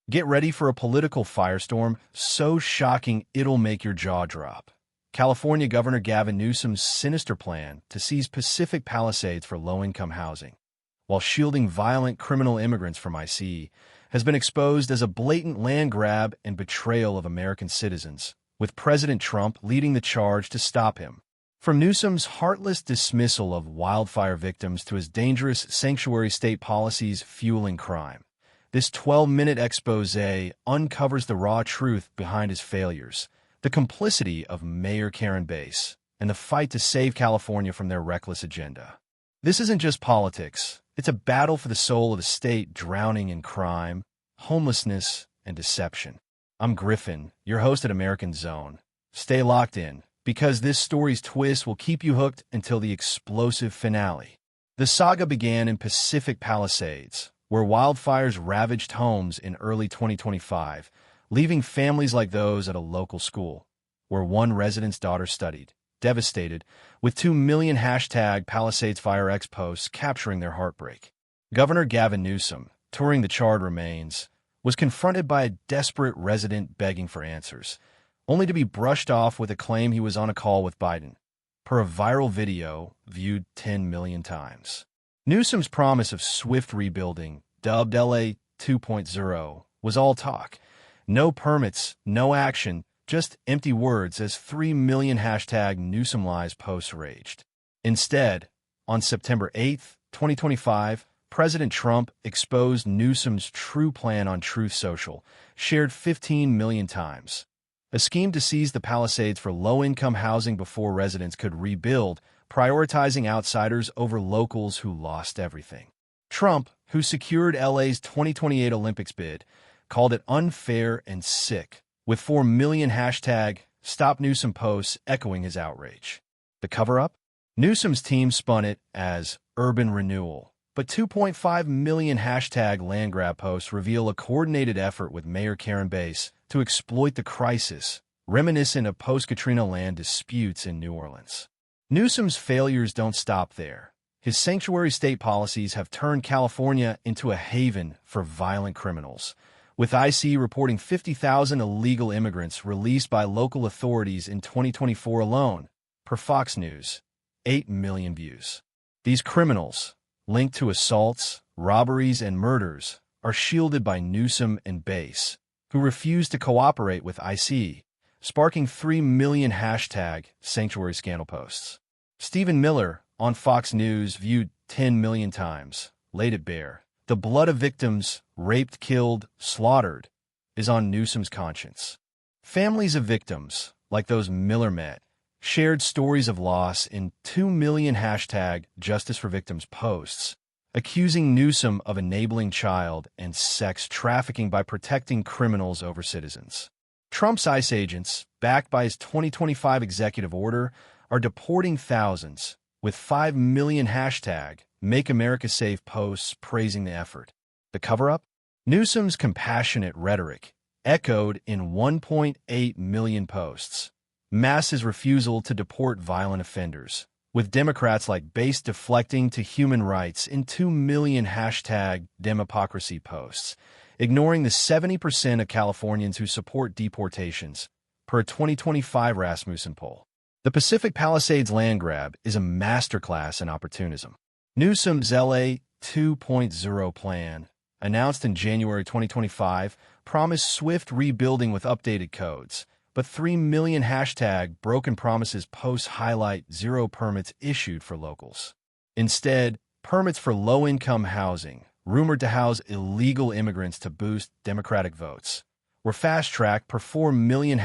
Get ready for a political firestorm so shocking it'll make your jaw drop. California Governor Gavin Newsom's sinister plan to seize Pacific Palisades for low-income housing, while shielding violent criminal immigrants from ICE, has been exposed as a blatant land grab and betrayal of American citizens, with President Trump leading the charge to stop him. From Newsom's heartless dismissal of wildfire victims to his dangerous sanctuary state policies fueling crime, this 12-minute expose uncovers the raw truth behind his failures, the complicity of Mayor Karen Bass, and the fight to save California from their reckless agenda. This isn't just politics. It's a battle for the soul of the state drowning in crime, homelessness, and deception. I'm Griffin, your host at American Zone. Stay locked in, because this story's twist will keep you hooked until the explosive finale. The saga began in Pacific Palisades, where wildfires ravaged homes in early 2025, leaving families like those at a local school, where one resident's daughter studied, devastated, with 2 million #PalisadesFireX posts capturing their heartbreak. Governor Gavin Newsom, touring the charred remains, was confronted by a desperate resident begging for answers, only to be brushed off with a claim he was on a call with Biden, per a viral video viewed 10 million times. Newsom's promise of swift rebuilding, dubbed LA 2.0, was all talk. No permits, no action, just empty words as 3 million #NewsomLies posts raged. Instead, on September 8, 2025, President Trump exposed Newsom's true plan on Truth Social, shared 15 million times. A scheme to seize the Palisades for low-income housing before residents could rebuild, prioritizing outsiders over locals who lost everything. Trump, who secured LA's 2028 Olympics bid, called it unfair and sick, with 4 million #StopNewsom posts echoing his outrage. The cover-up? Newsom's team spun it as urban renewal, but 2.5 million #landgrab posts reveal a coordinated effort with Mayor Karen Bass to exploit the crisis, reminiscent of post-Katrina land disputes in New Orleans. Newsom's failures don't stop there. His sanctuary state policies have turned California into a haven for violent criminals, with ICE reporting 50,000 illegal immigrants released by local authorities in 2024 alone, per Fox News, 8 million views. These criminals, linked to assaults, robberies, and murders, are shielded by Newsom and Bass, who refuse to cooperate with ICE, sparking 3 million #sanctuary scandal posts. Stephen Miller, on Fox News, viewed 10 million times, laid it bare. The blood of victims, raped, killed, slaughtered, is on Newsom's conscience. Families of victims, like those Miller met, shared stories of loss in 2 million #JusticeForVictims posts, accusing Newsom of enabling child and sex trafficking by protecting criminals over citizens. Trump's ICE agents, backed by his 2025 executive order, are deporting thousands, with 5 million #MakeAmericaSafe posts praising the effort. The cover-up? Newsom's compassionate rhetoric, echoed in 1.8 million posts, masks his refusal to deport violent offenders, with Democrats like Bass deflecting to human rights in 2 million #Democracy posts, ignoring the 70% of Californians who support deportations, per a 2025 Rasmussen poll. The Pacific Palisades land grab is a masterclass in opportunism. Newsom's LA 2.0 plan, announced in January 2025, promised swift rebuilding with updated codes, but 3 million #broken promises posts highlight 0 permits issued for locals. Instead, permits for low-income housing, rumored to house illegal immigrants to boost Democratic votes, were fast-tracked per 4 million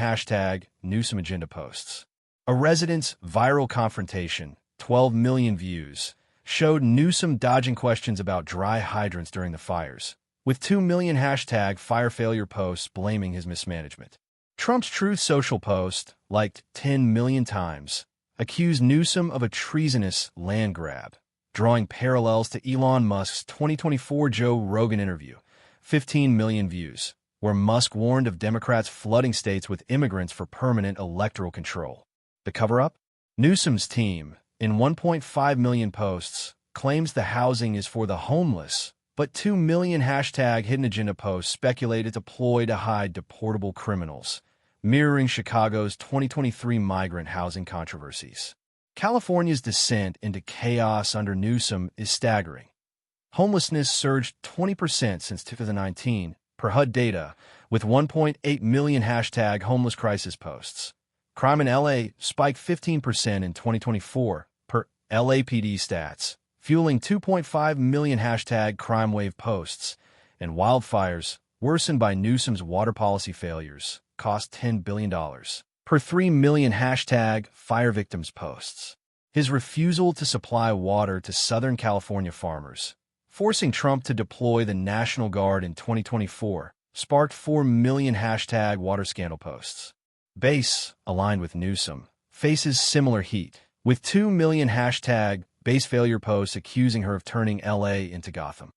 #Newsom agenda posts. A resident's viral confrontation, 12 million views, showed Newsom dodging questions about dry hydrants during the fires, with 2 million #firefailure posts blaming his mismanagement. Trump's Truth Social post, liked 10 million times, accused Newsom of a treasonous land grab, drawing parallels to Elon Musk's 2024 Joe Rogan interview, 15 million views, where Musk warned of Democrats flooding states with immigrants for permanent electoral control. The cover-up? Newsom's team, in 1.5 million posts, claims the housing is for the homeless, but 2 million hashtag hidden agenda posts speculated a ploy to hide deportable criminals, mirroring Chicago's 2023 migrant housing controversies. California's descent into chaos under Newsom is staggering. Homelessness surged 20% since 2019, per HUD data, with 1.8 million hashtag homeless crisis posts. Crime in LA spiked 15% in 2024, per LAPD stats, fueling 2.5 million hashtag crime wave posts, and wildfires, worsened by Newsom's water policy failures, cost $10 billion, per 3 million hashtag fire victims posts. His refusal to supply water to Southern California farmers, forcing Trump to deploy the National Guard in 2024, sparked 4 million hashtag water scandal posts. Base, aligned with Newsom, faces similar heat, with 2 million hashtag base failure posts accusing her of turning LA into Gotham.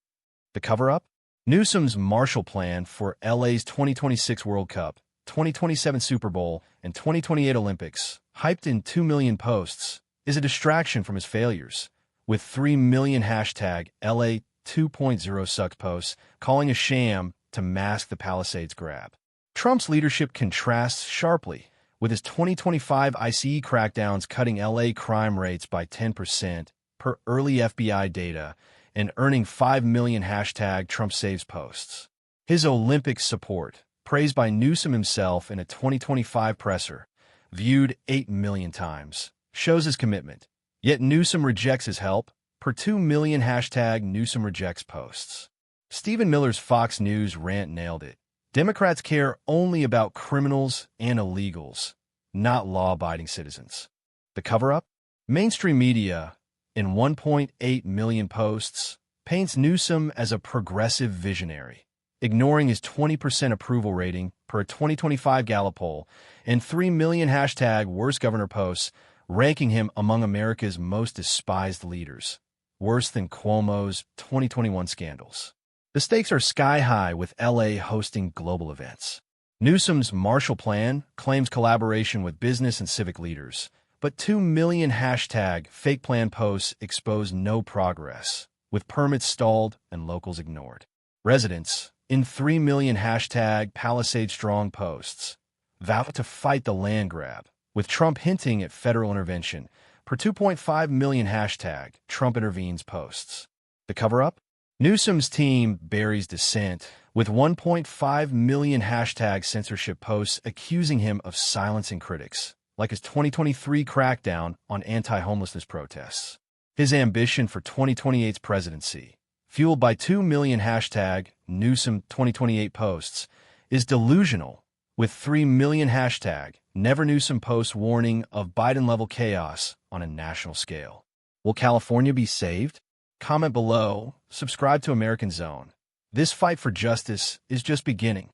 The cover-up? Newsom's Marshall Plan for LA's 2026 World Cup, 2027 Super Bowl, and 2028 Olympics, hyped in 2 million posts, is a distraction from his failures, with 3 million hashtag LA 2.0 sucks posts calling a sham to mask the Palisades grab. Trump's leadership contrasts sharply, with his 2025 ICE crackdowns cutting LA crime rates by 10% per early FBI data and earning 5 million hashtag Trump Saves posts. His Olympic support, praised by Newsom himself in a 2025 presser, viewed 8 million times, shows his commitment. Yet Newsom rejects his help, per 2 million hashtag Newsom rejects posts. Stephen Miller's Fox News rant nailed it. Democrats care only about criminals and illegals, not law-abiding citizens. The cover-up? Mainstream media, in 1.8 million posts, paints Newsom as a progressive visionary, ignoring his 20% approval rating per a 2025 Gallup poll and 3 million hashtag worst governor posts, ranking him among America's most despised leaders, worse than Cuomo's 2021 scandals. The stakes are sky-high with LA hosting global events. Newsom's Marshall Plan claims collaboration with business and civic leaders, but 2 million hashtag fake plan posts expose no progress, with permits stalled and locals ignored. Residents, in 3 million hashtag Palisade Strong posts, vow to fight the land grab, with Trump hinting at federal intervention, per 2.5 million hashtag Trump intervenes posts. The cover-up? Newsom's team buries dissent, with 1.5 million hashtag censorship posts accusing him of silencing critics, like his 2023 crackdown on anti-homelessness protests. His ambition for 2028's presidency, fueled by 2 million hashtag Newsom 2028 posts, is delusional, with 3 million hashtag Never Newsom posts warning of Biden-level chaos on a national scale. Will California be saved? Comment below, subscribe to American Zone. This fight for justice is just beginning.